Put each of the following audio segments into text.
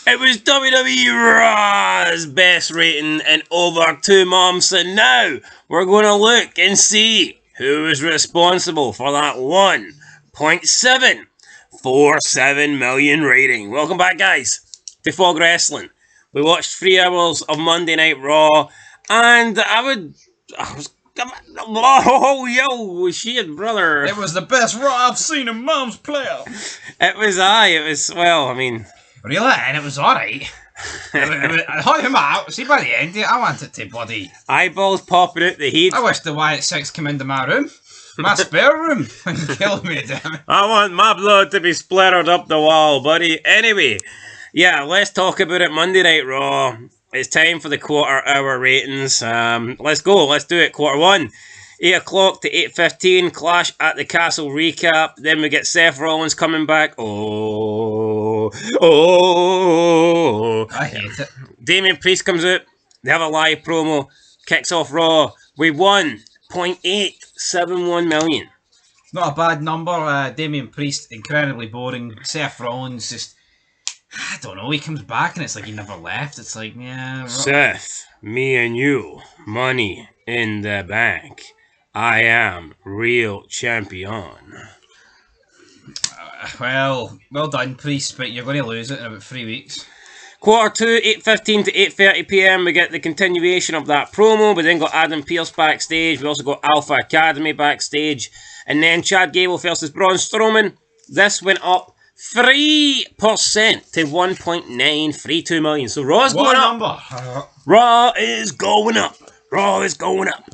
It was WWE Raw's best rating in over 2 months, and now we're going to look and see who is responsible for that 1.747 million rating. Welcome back, guys, to Fog Wrestling. We watched 3 hours of Monday Night Raw, and oh, shit, brother. It was the best Raw I've seen in Mom's playoff. Really? And it was alright. I heard him out. See, by the end, I wanted to bloody... eyeballs popping out the head. I wish the Wyatt Six came into my room. My spare room. And killed me, damn it. I want my blood to be splattered up the wall, buddy. Anyway, yeah, let's talk about it. Monday Night Raw. It's time for the quarter-hour ratings. Let's go. Let's do it. Quarter 1. 8 o'clock to 8:15. Clash at the Castle recap. Then we get Seth Rollins coming back. I hate it. Damian Priest comes out. They have a live promo. Kicks off Raw. We won 0.871 million. Not a bad number. Damian Priest, incredibly boring. Seth Rollins, just... I don't know, he comes back and it's like he never left. It's like, yeah... Seth, me and you, money in the bank. I am real champion. Well done, Priest, but you're going to lose it in about 3 weeks. Quarter 2, 8:15 to 8:30 PM. We get the continuation of that promo. We then got Adam Pearce backstage. We also got Alpha Academy backstage. And then Chad Gable versus Braun Strowman. This went up 3% to 1.932 million. So Raw's going up. Number? Raw is going up. Raw is going up.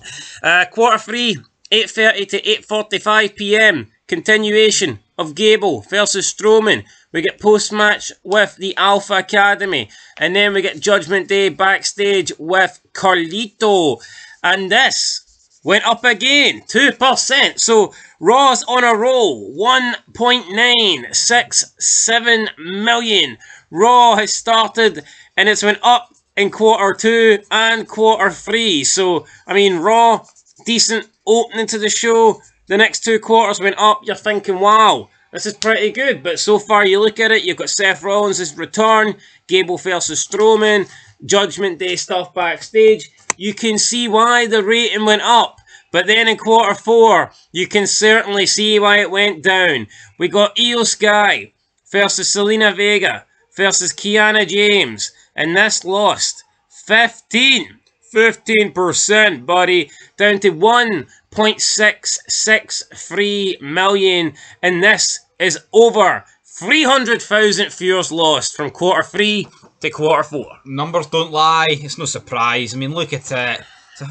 Quarter 3, 8:30 to 8:45 PM. Continuation of Gable versus Strowman. We get post-match with the Alpha Academy. And then we get Judgment Day backstage with Carlito. And this went up again, 2%. So Raw's on a roll, 1.967 million. Raw has started and it's went up in quarter 2 and quarter 3. So, Raw, decent opening to the show. The next 2 quarters went up. You're thinking, wow, this is pretty good. But so far, you look at it, you've got Seth Rollins' return, Gable versus Strowman, Judgment Day stuff backstage. You can see why the rating went up. But then in quarter 4, you can certainly see why it went down. We got Io Sky versus Selena Vega versus Kiana James. And this lost 15%, buddy, down to 1.663 million. And this is over 300,000 viewers lost from quarter 3 to quarter 4. Numbers don't lie. It's no surprise. Look at it.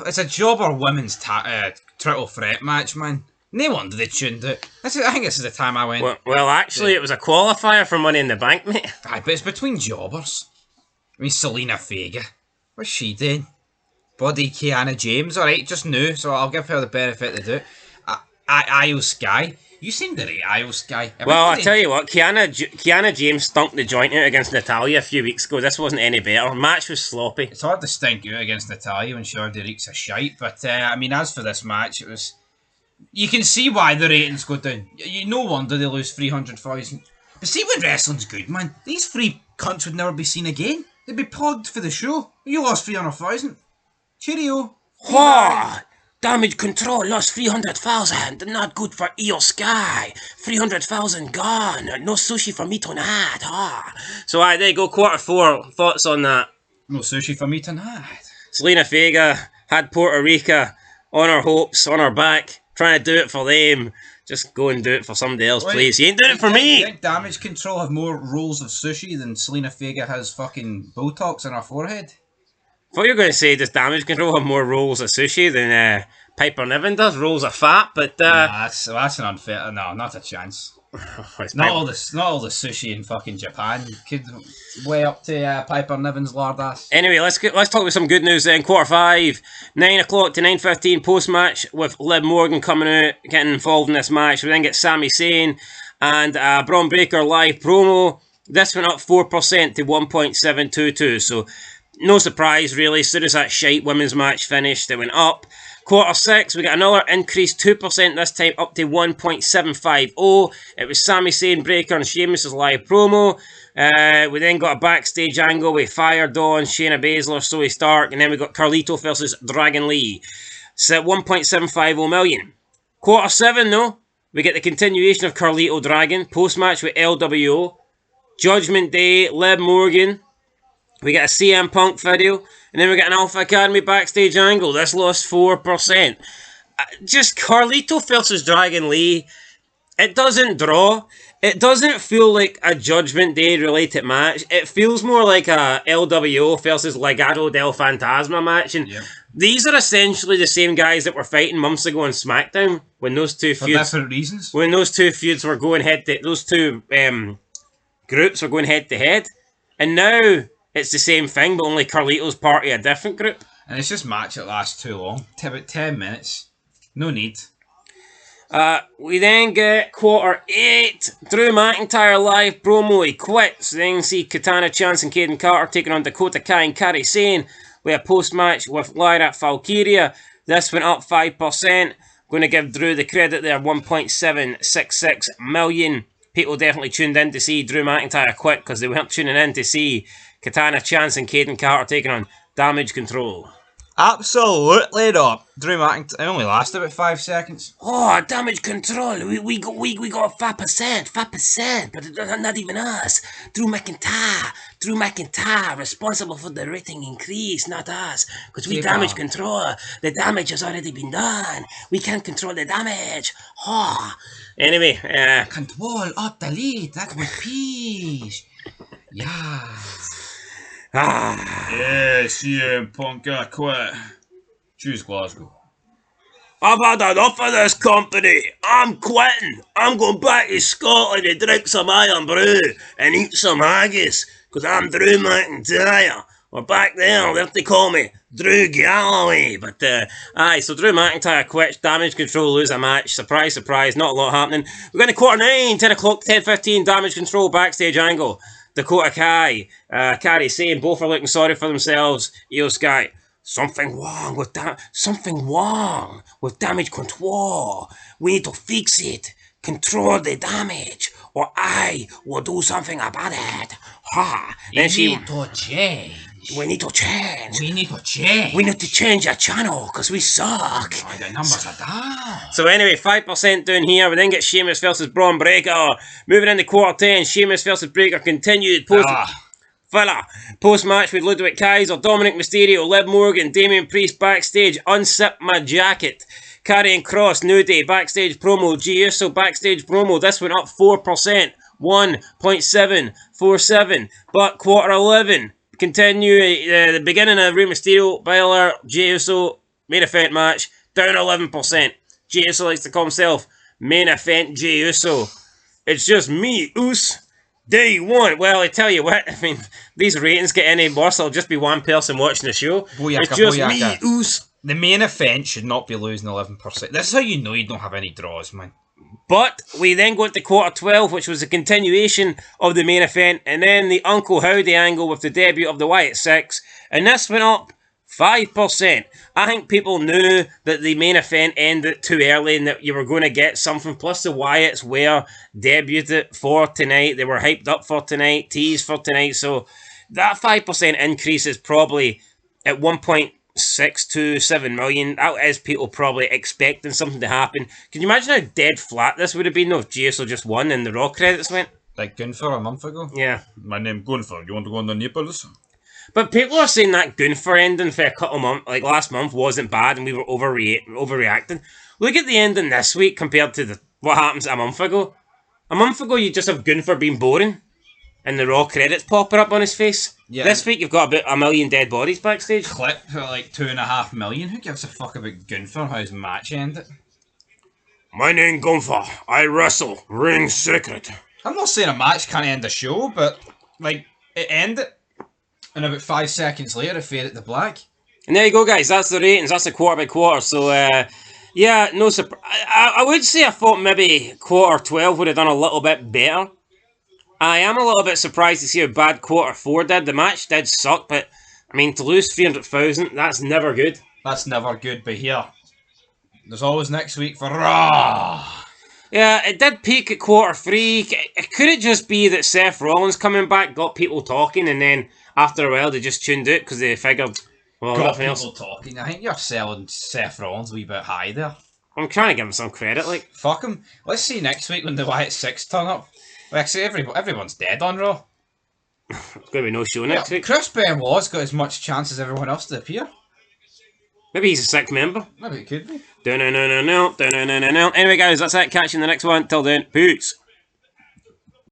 It's a jobber women's triple threat match, man. No wonder they tuned it. I think this is the time I went. Well, actually, it was a qualifier for Money in the Bank, mate. Aye, but it's between jobbers. Selena Vega. What's she doing? Bloody Kiana James, alright, just new, so I'll give her the benefit of the doubt. Io Sky. You seem to rate Io Sky. Well, I tell you what, Kiana James stunk the joint out against Natalya a few weeks ago. This wasn't any better. Match was sloppy. It's hard to stink out against Natalya when Shorty reeks a shite, but as for this match, it was... You can see why the ratings go down. No wonder they lose 300,000. But see when wrestling's good, man, these 3 cunts would never be seen again. They'd be pogged for the show. You lost 300,000. Cheerio. Whoa! Damage Control lost 300,000. Not good for Io Sky. 300,000 gone. No sushi for me tonight. So there you go. Quarter 4. Thoughts on that? No sushi for me tonight. Selena Vega had Puerto Rico on her hopes, on her back, trying to do it for them. Just go and do it for somebody else, please. You ain't doing it for me. I think Damage Control have more rolls of sushi than Selena Vega has fucking Botox on her forehead. I thought you were going to say, does Damage Control have more rolls of sushi than Piper Niven does? Rolls of fat, but... that's an unfair... No, not a chance. Not all the sushi in fucking Japan. Could way up to Piper Niven's lard ass. Anyway, let's talk about some good news then. Quarter 5, 9 o'clock to 9:15 post-match with Liv Morgan coming out, getting involved in this match. We then get Sami Zayn and Braun Breaker live promo. This went up 4% to 1.722. So no surprise, really. As soon as that shite women's match finished, it went up. Quarter 6, we got another increase, 2% this time, up to 1.750. It was Sami Zayn, Breaker, and Sheamus' live promo. We then got a backstage angle with Fire Dawn, Shayna Baszler, Zoe Stark, and then we got Carlito versus Dragon Lee. So 1.750 million. Quarter 7, though, we get the continuation of Carlito Dragon, post-match with LWO, Judgment Day, Liv Morgan. We get a CM Punk video, and then we get an Alpha Academy backstage angle. This lost 4%. Just Carlito versus Dragon Lee, it doesn't draw. It doesn't feel like a Judgment Day related match. It feels more like a LWO versus Legado del Fantasma match. And these are essentially the same guys that were fighting months ago on SmackDown when those two feuds. For different reasons. When those two feuds were going head to those two groups were going head to head, and now it's the same thing, but only Carlito's part of a different group. And it's just match that lasts too long. About 10 minutes. No need. We then get quarter 8. Drew McIntyre live promo. He quits. Then see Katana Chance and Kaden Carter taking on Dakota Kai and Kairi Sane. We have post-match with Lyra Valkyria. This went up 5%. Going to give Drew the credit there, 1.766 million. People definitely tuned in to see Drew McIntyre quit because they weren't tuning in to see Katana Chance and Kaden Carter taking on Damage Control. Absolutely not. Drew McIntyre only lasted about 5 seconds. Oh, Damage Control. We got 5%, but not even us. Drew McIntyre, responsible for the rating increase, not us. Because we Damage Control. The damage has already been done. We can't control the damage. Oh. Anyway, Control, Alt, Delete, that was peace. Yeah. Yeah, CM Punk got quit. Choose Glasgow. I've had enough of this company. I'm quitting. I'm going back to Scotland to drink some Iron Brew and eat some haggis. Because I'm Drew McIntyre. Or back there, they have to call me Drew Galloway. But, so Drew McIntyre quits. Damage Control lose a match. Surprise, surprise. Not a lot happening. We're going to quarter 9, 10 o'clock, 10:15. Damage Control backstage angle. Dakota Kai, Kairi Sane, both are looking sorry for themselves. Io Sky, something wrong with Damage Control. We need to fix it. Control the damage, or I will do something about it. Ha! Then we need to change. We need to change our channel because we suck. Oh, the numbers are down. So anyway, 5% down here. We then get Sheamus versus Braun Breaker. Moving into quarter 10, Sheamus versus Breaker continued. Post-match with Ludwig Kaiser, Dominic Mysterio, Liv Morgan, Damian Priest backstage. Unzip my jacket. Karrion Kross, New Day, backstage promo. G Uso, backstage promo. This went up 4%. 1.747. But quarter 11... Continue the beginning of Rey Mysterio, Balor, Jey Uso, main event match, down 11%. Jey Uso likes to call himself main event Jey Uso. It's just me, Us. Day one. Well, I tell you what, I mean, these ratings get any worse, I'll just be one person watching the show. It's just me, Us. The main event should not be losing 11%. This is how you know you don't have any draws, man. But we then go to quarter 12, which was a continuation of the main event, and then the Uncle Howdy angle with the debut of the Wyatt Six, and this went up 5%. I think people knew that the main event ended too early and that you were going to get something, plus the Wyatts were debuted for tonight. They were hyped up for tonight, teased for tonight, so that 5% increase is probably at 1.627 million. That is people probably expecting something to happen. Can you imagine how dead flat this would have been though if Jey Uso just won and the Raw credits went? Like Gunther a month ago? Yeah. My name Gunther. You want to go on the Naples? But people are saying that Gunther ending for a couple months, like last month, wasn't bad and we were overreacting. Look at the ending this week compared to what happens a month ago. A month ago you just have Gunther being boring and the Raw credits popping up on his face. Yeah. This week you've got about 1 million dead bodies backstage. Clip for like 2.5 million. Who gives a fuck about Gunther? How his match ended? My name Gunther. I wrestle. Ring secret. I'm not saying a match can't end a show, but like it ended, and about 5 seconds later it faded to black. And there you go, guys. That's the ratings. That's a quarter by quarter. So yeah, no surprise. I would say I thought maybe quarter 12 would have done a little bit better. I am a little bit surprised to see how bad quarter 4 did. The match did suck, but I mean, to lose 300,000, that's never good. That's never good, but here, there's always next week for Raw. Yeah, it did peak at quarter 3. Could it just be that Seth Rollins coming back got people talking, and then after a while they just tuned out because they figured, well, Got nothing people else. talking. I think you're selling Seth Rollins a wee bit high there. I'm trying to give him some credit, like. Fuck him. Let's see next week when the Wyatt 6 turn up. Like I say, everyone's dead on Raw. There's going to be no show next week. Chris Benoit's got as much chance as everyone else to appear. Maybe he's a sick member. Maybe it could be. No. Anyway, guys, that's it. Catch you in the next one. Till then, peace.